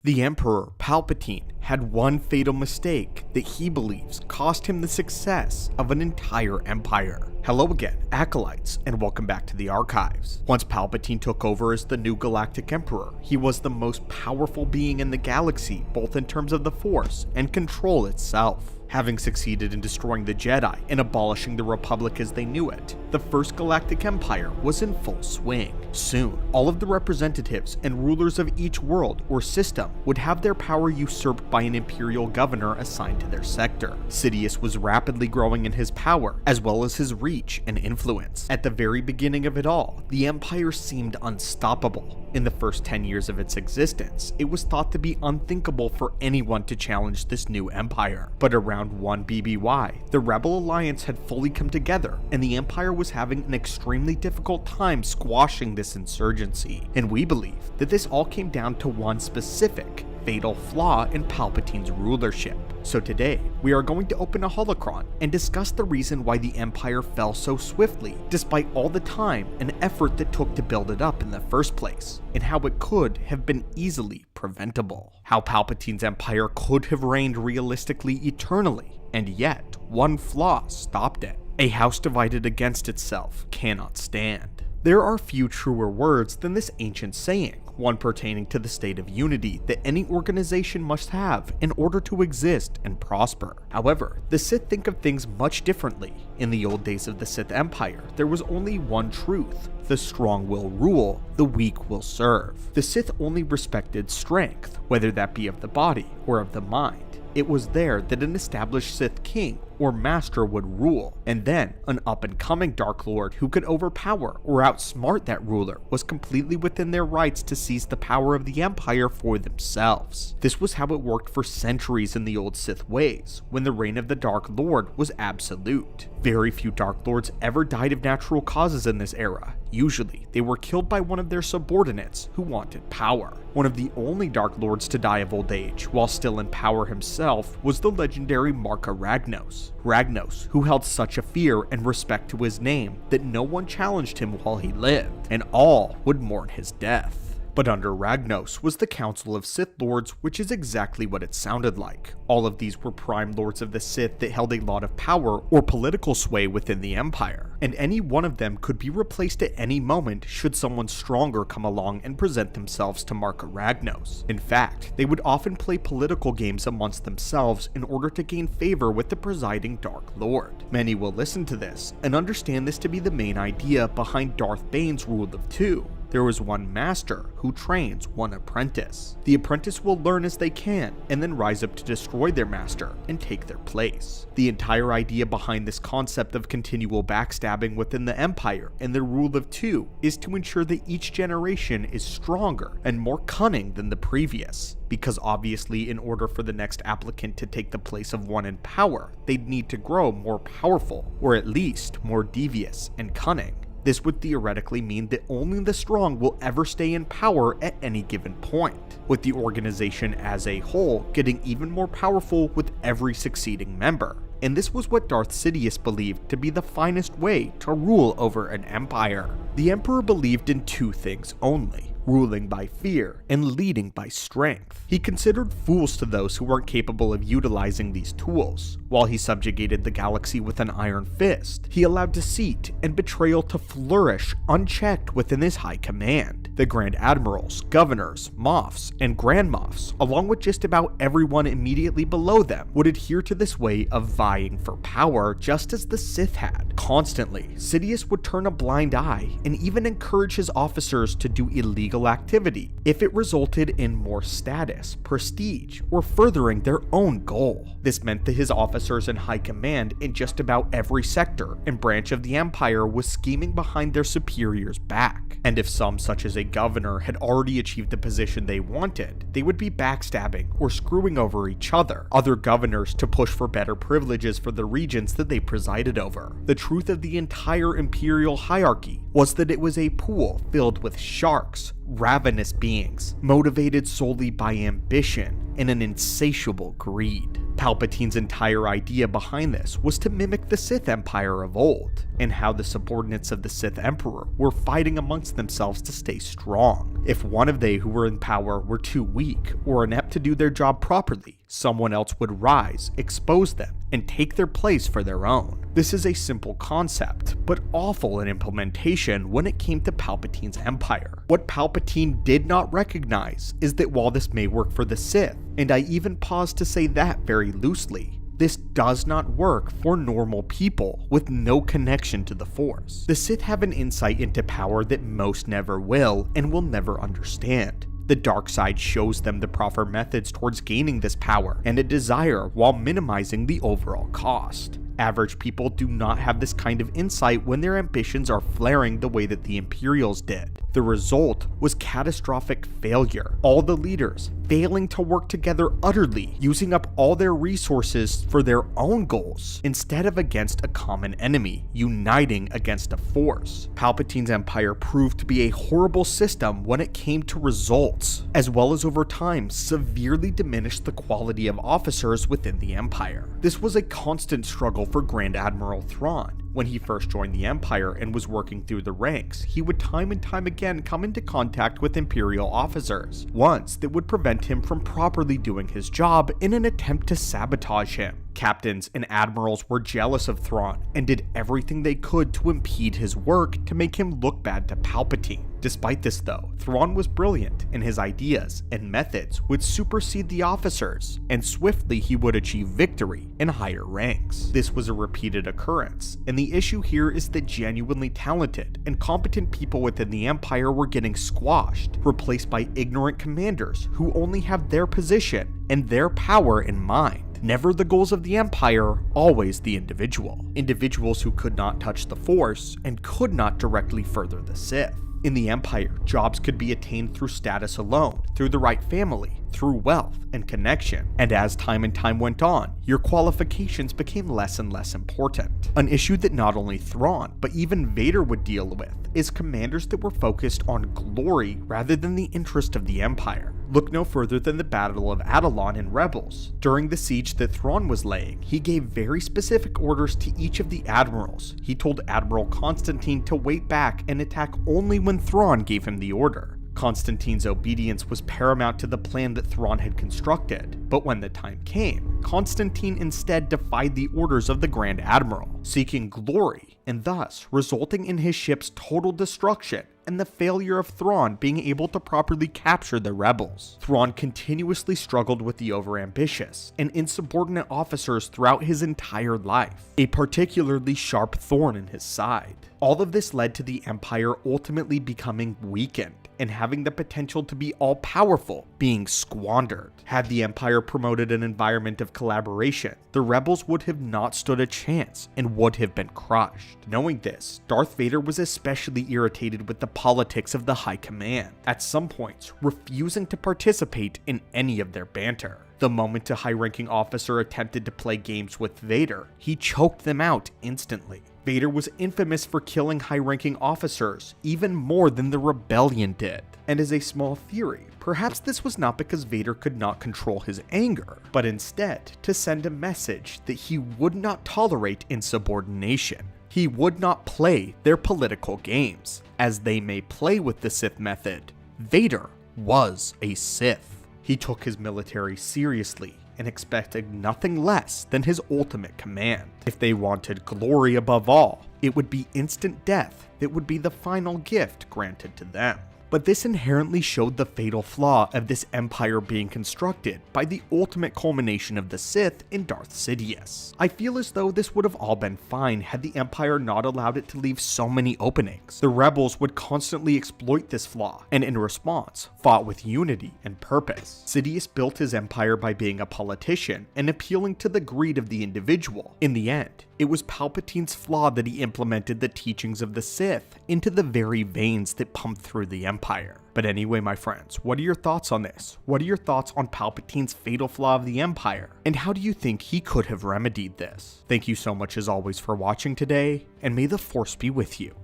The Emperor Palpatine had one fatal mistake that he believes cost him the success of an entire empire. Hello again, Acolytes, and welcome back to the archives. Once Palpatine took over as the new Galactic Emperor, he was the most powerful being in the galaxy, both in terms of the Force and control itself. Having succeeded in destroying the Jedi and abolishing the Republic as they knew it, the First Galactic Empire was in full swing. Soon, all of the representatives and rulers of each world or system would have their power usurped by an imperial governor assigned to their sector. Sidious was rapidly growing in his power, as well as his reach and influence. At the very beginning of it all, the Empire seemed unstoppable. In the first 10 years of its existence, it was thought to be unthinkable for anyone to challenge this new empire. But around 1 BBY, the Rebel Alliance had fully come together, and the Empire was having an extremely difficult time squashing this insurgency. And we believe that this all came down to one specific, fatal flaw in Palpatine's rulership. So today, we are going to open a holocron and discuss the reason why the Empire fell so swiftly, despite all the time and effort that took to build it up in the first place, and how it could have been easily preventable. How Palpatine's Empire could have reigned realistically eternally, and yet one flaw stopped it. A house divided against itself cannot stand. There are few truer words than this ancient saying, one pertaining to the state of unity that any organization must have in order to exist and prosper. However, the Sith think of things much differently. In the old days of the Sith Empire, there was only one truth: the strong will rule, the weak will serve. The Sith only respected strength, whether that be of the body or of the mind. It was there that an established Sith king or master would rule, and then an up-and-coming Dark Lord who could overpower or outsmart that ruler was completely within their rights to seize the power of the Empire for themselves. This was how it worked for centuries in the old Sith ways, when the reign of the Dark Lord was absolute. Very few Dark Lords ever died of natural causes in this era. Usually, they were killed by one of their subordinates who wanted power. One of the only Dark Lords to die of old age, while still in power himself, was the legendary Marka Ragnos. Ragnos, who held such a fear and respect to his name that no one challenged him while he lived, and all would mourn his death. But under Ragnos was the Council of Sith Lords, which is exactly what it sounded like. All of these were prime lords of the Sith that held a lot of power or political sway within the Empire, and any one of them could be replaced at any moment should someone stronger come along and present themselves to Marka Ragnos. In fact, they would often play political games amongst themselves in order to gain favor with the presiding Dark Lord. Many will listen to this and understand this to be the main idea behind Darth Bane's rule of two. There is one master who trains one apprentice. The apprentice will learn as they can and then rise up to destroy their master and take their place. The entire idea behind this concept of continual backstabbing within the Empire and the rule of two is to ensure that each generation is stronger and more cunning than the previous. Because obviously, in order for the next applicant to take the place of one in power, they'd need to grow more powerful, or at least more devious and cunning. This would theoretically mean that only the strong will ever stay in power at any given point, with the organization as a whole getting even more powerful with every succeeding member. And this was what Darth Sidious believed to be the finest way to rule over an empire. The Emperor believed in two things only: ruling by fear and leading by strength. He considered fools to those who weren't capable of utilizing these tools. While he subjugated the galaxy with an iron fist, he allowed deceit and betrayal to flourish unchecked within his high command. The Grand Admirals, Governors, Moffs, and Grand Moffs, along with just about everyone immediately below them, would adhere to this way of vying for power just as the Sith had. Constantly, Sidious would turn a blind eye and even encourage his officers to do illegal activity if it resulted in more status, prestige, or furthering their own goal. This meant that his officers in high command in just about every sector and branch of the Empire was scheming behind their superiors' back. And if some, such as a governor, had already achieved the position they wanted, they would be backstabbing or screwing over each other governors to push for better privileges for the regions that they presided over. The truth of the entire imperial hierarchy was that it was a pool filled with sharks, ravenous beings, motivated solely by ambition and an insatiable greed. Palpatine's entire idea behind this was to mimic the Sith Empire of old, and how the subordinates of the Sith Emperor were fighting amongst themselves to stay strong. If one of they who were in power were too weak or inept to do their job properly, someone else would rise, expose them, and take their place for their own. This is a simple concept, but awful in implementation when it came to Palpatine's empire. What Palpatine did not recognize is that while this may work for the Sith, and I even pause to say that very loosely, this does not work for normal people with no connection to the Force. The Sith have an insight into power that most never will and will never understand. The dark side shows them the proper methods towards gaining this power and a desire while minimizing the overall cost. Average people do not have this kind of insight when their ambitions are flaring the way that the Imperials did. The result was catastrophic failure. All the leaders failing to work together utterly, using up all their resources for their own goals, instead of against a common enemy, uniting against a force. Palpatine's empire proved to be a horrible system when it came to results, as well as over time severely diminished the quality of officers within the empire. This was a constant struggle for Grand Admiral Thrawn. When he first joined the Empire and was working through the ranks, he would time and time again come into contact with Imperial officers, ones that would prevent him from properly doing his job in an attempt to sabotage him. Captains and admirals were jealous of Thrawn and did everything they could to impede his work to make him look bad to Palpatine. Despite this though, Thrawn was brilliant, and his ideas and methods would supersede the officers, and swiftly he would achieve victory in higher ranks. This was a repeated occurrence, and the issue here is that genuinely talented and competent people within the Empire were getting squashed, replaced by ignorant commanders who only have their position and their power in mind. Never the goals of the Empire, always the individual. Individuals who could not touch the Force and could not directly further the Sith. In the Empire, jobs could be attained through status alone, through the right family, through wealth and connection, and as time and time went on, your qualifications became less and less important. An issue that not only Thrawn, but even Vader would deal with is commanders that were focused on glory rather than the interest of the Empire. Look no further than the Battle of Atollon in Rebels. During the siege that Thrawn was laying, he gave very specific orders to each of the admirals. He told Admiral Constantine to wait back and attack only when Thrawn gave him the order. Constantine's obedience was paramount to the plan that Thrawn had constructed, but when the time came, Constantine instead defied the orders of the Grand Admiral, seeking glory, and thus resulting in his ship's total destruction and the failure of Thrawn being able to properly capture the rebels. Thrawn continuously struggled with the overambitious and insubordinate officers throughout his entire life, a particularly sharp thorn in his side. All of this led to the Empire ultimately becoming weakened and having the potential to be all-powerful being squandered. Had the Empire promoted an environment of collaboration, the rebels would have not stood a chance and would have been crushed. Knowing this, Darth Vader was especially irritated with the politics of the High Command, at some points refusing to participate in any of their banter. The moment a high-ranking officer attempted to play games with Vader, he choked them out instantly. Vader was infamous for killing high-ranking officers even more than the rebellion did. And as a small theory, perhaps this was not because Vader could not control his anger, but instead to send a message that he would not tolerate insubordination. He would not play their political games, as they may play with the Sith method. Vader was a Sith. He took his military seriously and expected nothing less than his ultimate command. If they wanted glory above all, it would be instant death that would be the final gift granted to them. But this inherently showed the fatal flaw of this empire being constructed by the ultimate culmination of the Sith in Darth Sidious. I feel as though this would have all been fine had the Empire not allowed it to leave so many openings. The rebels would constantly exploit this flaw, and in response, fought with unity and purpose. Sidious built his empire by being a politician and appealing to the greed of the individual. In the end, it was Palpatine's flaw that he implemented the teachings of the Sith into the very veins that pumped through the Empire. But anyway, my friends, what are your thoughts on this? What are your thoughts on Palpatine's fatal flaw of the Empire? And how do you think he could have remedied this? Thank you so much as always for watching today, and may the Force be with you.